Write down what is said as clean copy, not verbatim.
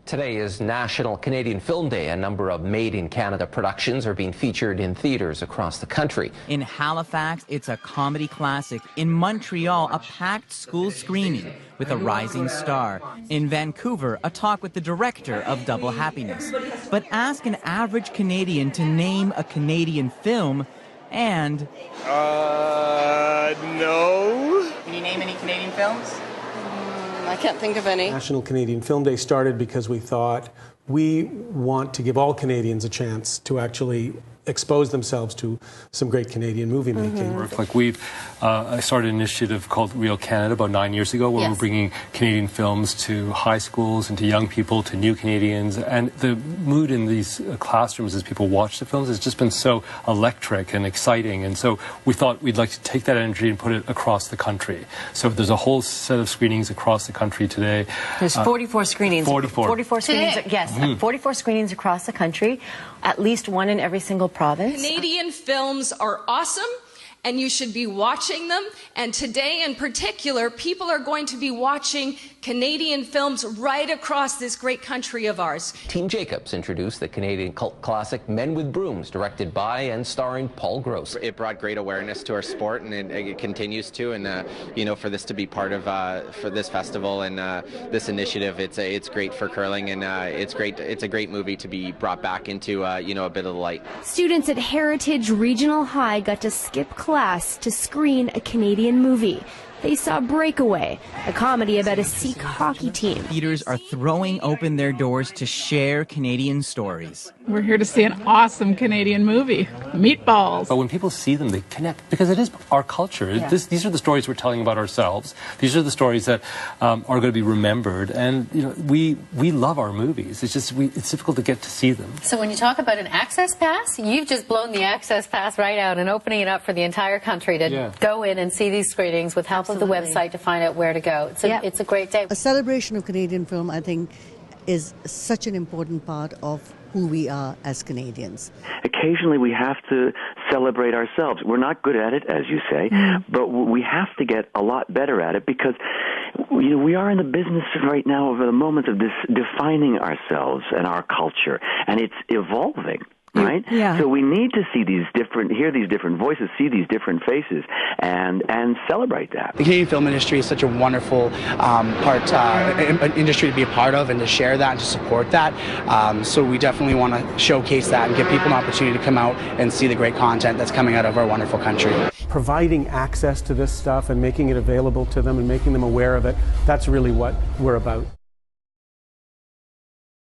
Today is National Canadian Film Day. A number of made-in-Canada productions are being featured in theaters across the country. In Halifax, it's a comedy classic. In Montreal, a packed school screening with a rising star. In Vancouver, a talk with the director of Double Happiness. But ask an average Canadian to name a Canadian film, and... No. Can you name any Canadian films? I can't think of any. National Canadian Film Day started because we thought we want to give all Canadians a chance to actually expose themselves to some great Canadian movie making. Like I started an initiative called Real Canada about 9 years ago, where we're bringing Canadian films to high schools and to young people, to new Canadians. And the mood in these classrooms as people watch the films has just been so electric and exciting. And so we thought we'd like to take that energy and put it across the country. So there's a whole set of screenings across the country today. There's 44 screenings. 44 screenings. Yes, 44 screenings across the country. At least one in every single province. Canadian films are awesome, and you should be watching them. And today in particular, people are going to be watching Canadian films right across this great country of ours. Team Jacobs introduced the Canadian cult classic Men with Brooms, directed by and starring Paul Gross. It brought great awareness to our sport, and it continues to. And you know, for this to be part of for this festival and this initiative, it's great for curling, and it's great. It's a great movie to be brought back into you know, a bit of the light. Students at Heritage Regional High got to skip class to screen a Canadian movie. They saw Breakaway, a comedy about a Sikh hockey team. Theaters are throwing open their doors to share Canadian stories. We're here to see an awesome Canadian movie, Meatballs. But when people see them, they connect, because it is our culture. Yeah. These are the stories we're telling about ourselves. These are the stories that are going to be remembered. And you know, we love our movies. It's just it's difficult to get to see them. So when you talk about an access pass, you've just blown the access pass right out and opening it up for the entire country to go in and see these screenings with help of the website to find out where to go. It's a great day. A celebration of Canadian film, I think, is such an important part of who we are as Canadians. Occasionally we have to celebrate ourselves. We're not good at it, as you say, but we have to get a lot better at it, because you know, we are in the business right now of the moment of this defining ourselves and our culture, and it's evolving. Right? Yeah. So we need to see hear these different voices, see these different faces, and celebrate that. The Canadian film industry is such a wonderful industry to be a part of, and to share that and to support that. So we definitely want to showcase that and give people an opportunity to come out and see the great content that's coming out of our wonderful country. Providing access to this stuff and making it available to them and making them aware of it, that's really what we're about.